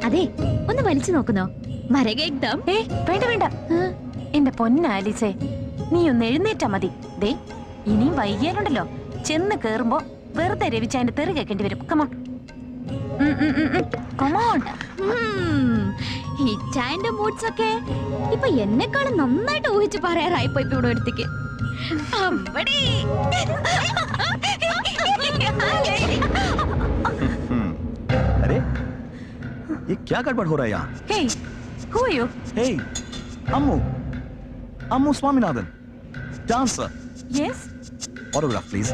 അതെ, ഒന്ന് വലിച്ചു നോക്കുന്നോ? മരകേക്ദം. വേണ്ട വേണ്ട, എന്റെ പൊന്നാലിസേ, നീ ഒന്ന് എഴുന്നേറ്റാ മതി. ദേ, ഇനിയും വൈകിയാലുണ്ടല്ലോ, ചെന്ന് കേറുമ്പോ വെറുതെ രവിച്ചാന്റെ തെറി കേൾക്കേണ്ടി വരും. Come on come on. ഹിച്ചായന്റെ മൂഡ്സ് ഒക്കെ ഇപ്പൊ എന്നെക്കാളും നന്നായിട്ട് ഊഹിച്ച് പറയാറായിപ്പോ ഇപ്പൊ ഇവിടെ അടുത്തേക്ക്. अरे ये क्या गड़बड़ हो रहा है यहाँ? Hey, who are you? Hey, Ammu Swaminathan, dancer. Yes. Autograph, please.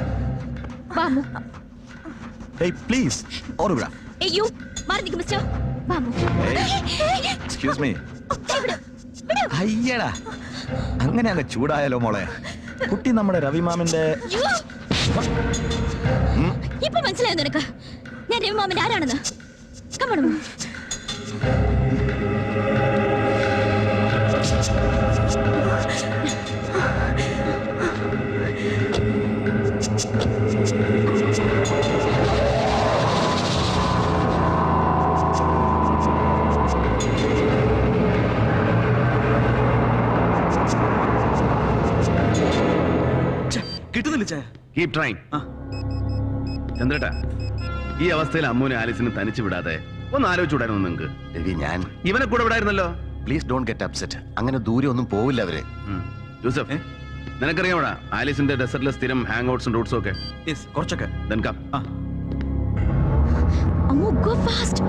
വാമു. Hey, please, autograph. അയ്യോ, മാറി നിൽക്ക് മിസ്റ്റർ. വാമു. Excuse me. അയ്യടാ, അങ്ങനെ അങ്ങ് ചൂടായാലോ മോളെ. കുട്ടി നമ്മുടെ രവിമാമന്റെ. ഇപ്പൊ മനസ്സിലായോ നിനക്ക് ഞാൻ രവിമാമന്റെ ആരാണെന്ന്? കമോൺ. കിട്ടുന്നില്ല. Keep trying. ചന്ദ്രേട്ടാ, ഈ അവസ്ഥയിൽ അമ്മൂനെ ആലിസിനെ തനിച്ചു വിടാതെ ഒന്ന് ആലോചിച്ചുവിടായിരുന്നു നിങ്ങൾക്ക്. രവി, ഞാൻ ഇവനെ കൂടെ വിടായിരുന്നല്ലോ. Please don't get upset. അങ്ങനെ ദൂരെ ഒന്നും പോവില്ല അവര്. ജോസഫ്, നിനക്കറിയാമോടാ ആലിസിന്റെ ഡെസർട്ടിലെ സ്ഥിരം ഹാങ് ഔട്ട്സും റൂട്ട്സും ഒക്കെ? കുറച്ചൊക്കെ. Then come. Ammu, go fast.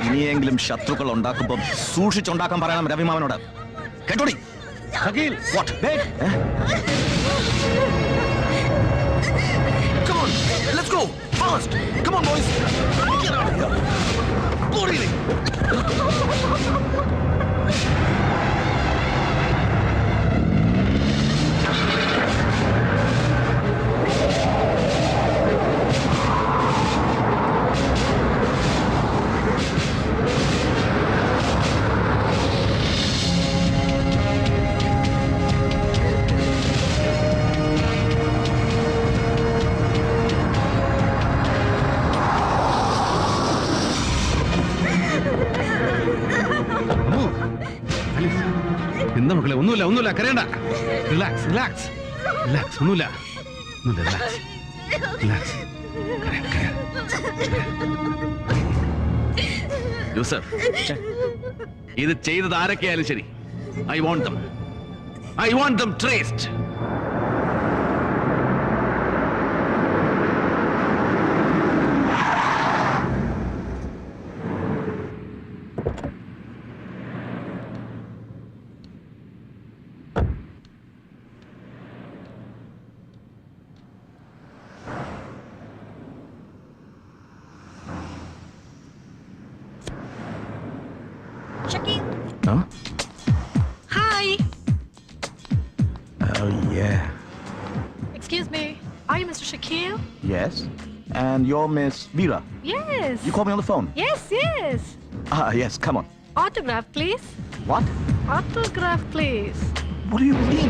ഇനിയെങ്കിലും ശത്രുക്കൾ ഉണ്ടാക്കുമ്പോൾ സൂക്ഷിച്ചുണ്ടാക്കാൻ പറയണം രവിമാമനോട്. കേട്ടോടി. What? Come on, let's go fast. Come on, boys. Get out of here. Bloody. എന്താ മക്കളെ? ഒന്നുമില്ല, കരയണ്ട. Relax relax relax. ഒന്നുമില്ല. Relax relax. ജോസഫ്, ഇത് ചെയ്തത് ആരൊക്കെയായാലും ശരി, I want them. I want them traced. Shakil. Huh? Hi. Oh, yeah. Excuse me. Are you Mr. Shakil? Yes. And you're Miss Veera. Yes. You called me on the phone. Yes, yes. Ah, yes, come on. Autograph, please. What? Autograph, please. What do you mean?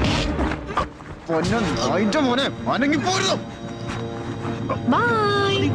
Bye.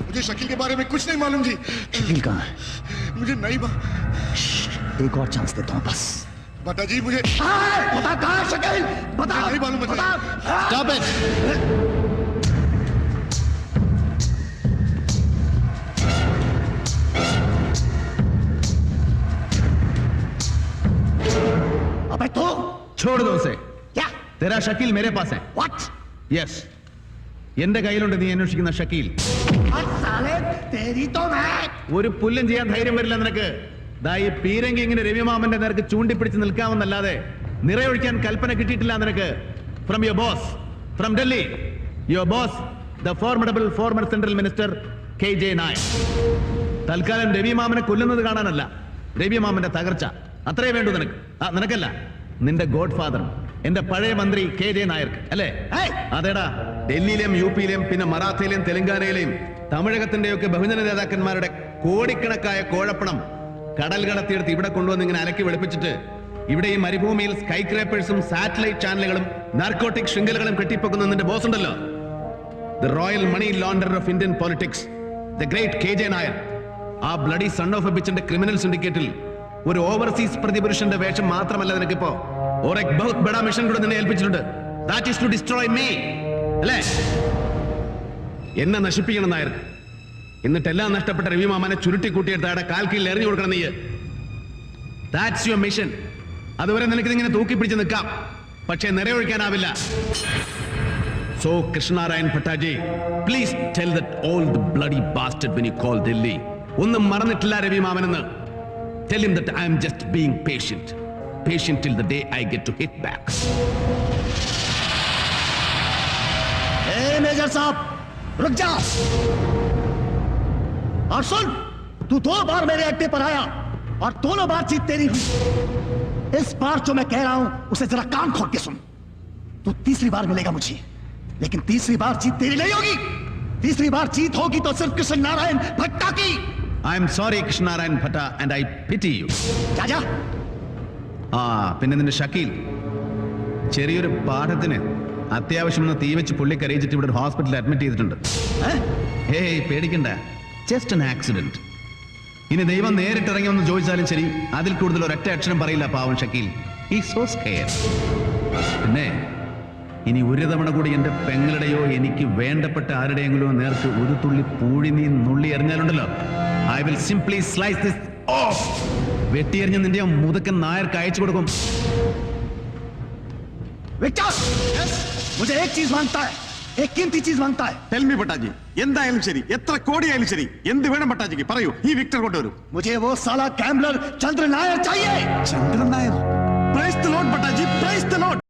मुझे शकील के बारे में कुछ नहीं मालूम जी। शकील कहाँ है? मुझे नहीं एक और चांस देता हूँ बस। बता जी मुझे। बता कहाँ है शकील? बता। नहीं मालूम मुझे। Stop it! अबे तो छोड़ दो उसे. क्या? तेरा शकील मेरे पास है. What? Yes. എന്റെ കയ്യിലുണ്ട് നീ അന്വേഷിക്കുന്ന ഷക്കീൽ. ഒരു പുല്ലും ചെയ്യാൻ ധൈര്യം വരില്ല നിനക്ക്. ദാ ഈ പീരങ്കി ഇങ്ങനെ രവിമാമന്റെ നേർക്ക് ചൂണ്ടിപ്പിടിച്ച് നിൽക്കാമെന്നല്ലാതെ നിറയൊഴിക്കാൻ കൽപ്പന കിട്ടിയിട്ടില്ല നിനക്ക്. From your boss, from Delhi. Your boss, the formidable former central minister KJ Nair. തൽക്കാലം രവിമാമനെ കൊല്ലുന്നത് കാണാനല്ല, രവിമാമന്റെ തകർച്ച അത്രേ വേണ്ടു നിനക്ക്. നിനക്കല്ല, നിന്റെ ഗോഡ് ഫാദർ എന്റെ പഴയ മന്ത്രി KJ നായർക്ക് അല്ലേ? അതേടാ, ഡൽഹിയിലെയും UP-യിലെയും പിന്നെ മറാത്തയിലെയും തെലങ്കാനയിലെയും തമിഴകത്തിന്റെയൊക്കെ ബഹുജന നേതാക്കന്മാരുടെ കോടിക്കണക്കായ കോഴപ്പണം കടൽ കടത്തിയെടുത്ത് ഇവിടെ കൊണ്ടുവന്ന് ഇങ്ങനെ അലക്കി വെളുപ്പിച്ചിട്ട് ഇവിടെ ഈ മരുഭൂമിയിൽ സ്കൈ ക്രാപ്പേഴ്സും സാറ്റലൈറ്റ് ചാനലുകളും നാർക്കോട്ടിക് ശൃംഖലകളും കെട്ടിപ്പൊക്കുന്ന നിന്റെ ബോസ് ഉണ്ടല്ലോ, the royal money launder of Indian politics, the great KJ Nair. ആ ബ്ലഡി സൺ ഓഫ് എ ബിച്ചിന്റെ ക്രിമിനൽ സിൻഡിക്കേറ്റിൽ ഒരു ഓവർസീസ് പ്രതിപുരുഷന്റെ വേഷം മാത്രമല്ല നിനക്കിപ്പോ ഒരു ബഹുത് ബഡാ മിഷൻ കൂടെ നിന്നെ ഏൽപ്പിച്ചിട്ടുണ്ട്. That is to destroy me, അല്ലേ? എന്നെ നശിപ്പിക്കണം നായർ. എന്നിട്ടെല്ലാം നഷ്ടപ്പെട്ട രവിമാമനെ ചുരുട്ടിക്കൂട്ടിയെടുത്ത് അയാളുടെ കാൽക്കീഴിൽ എറിഞ്ഞു കൊടുക്കണം നീ. That's your mission. അതുവരെ നിനക്ക് ഇങ്ങനെ തൂക്കി പിടിച്ച് നിൽക്കാം, പക്ഷേ നിറയൊഴിക്കാനാവില്ല. So Krishnanarayan Bhattaji, please tell that all the bloody bastard when you call Delhi, ഒന്നും മറന്നിട്ടില്ല രവിമാമനെന്ന്. Tell him that I am just being patient. Patient till the day I get to hit back. Hey, major साहब, रुक जा। और सुन, तू 2 बार मेरे अड्डे पर आया और दोनों बार जीत तेरी हुई। इस बार जो मैं कह रहा हूं उसे जरा कान खोल के सुन। तू तीसरी बार मिलेगा मुझे, लेकिन तीसरी बार जीत तेरी नहीं होगी। तीसरी बार जीत होगी तो सिर्फ कृष्ण नारायण भट्टा की। I am sorry, Krishnarayan Bhatta, and I pity you. Raja, പിന്നെ നിന്റെ ഷക്കീൽ ചെറിയൊരു പാഠത്തിന് അത്യാവശ്യം തീ വെച്ച് പുള്ളിക്ക് അറിയിച്ചിട്ട് ഇവിടെ ഒരു ഹോസ്പിറ്റലിൽ അഡ്മിറ്റ് ചെയ്തിട്ടുണ്ട്. പേടിക്കണ്ട, ജസ്റ്റ് an accident. ഇനി ദൈവം നേരിട്ടിറങ്ങി ഒന്ന് ചോദിച്ചാലും ശരി, അതിൽ കൂടുതൽ ഒരൊറ്റ അക്ഷരം പറയില്ല പാവം ഷക്കീൽ. He's so scared. പിന്നെ ഇനി ഒരു തവണ കൂടി എന്റെ പെങ്ങളുടെയോ എനിക്ക് വേണ്ടപ്പെട്ട ആരുടെയെങ്കിലോ നേർക്ക് ഒരു തുള്ളി പൂഴി നീ നുള്ളി എറിഞ്ഞാലുണ്ടല്ലോ, I will simply slice this off. വെട്ടിയെറിഞ്ഞ് നിന്റെ മുതക്കൻ നായർക്ക് അയച്ചു കൊടുക്കും. विक्टर, मुझे एक चीज मांगता है, एक कीमती चीज मांगता है. ടെൽ മീ പട്ടാജി, എന്തായാലും ശരി, എത്ര കോടിയായാലും ശരി, എന്ത് വേണം പട്ടാജിക്ക് പറയൂ. ഈ വിക്ടർ കൊണ്ടുവരൂ. मुझे वो साला गैम्बलर चंद्र नायर चाहिए. Chandran Nair. Praise the lord Pattaji, praise the Lord.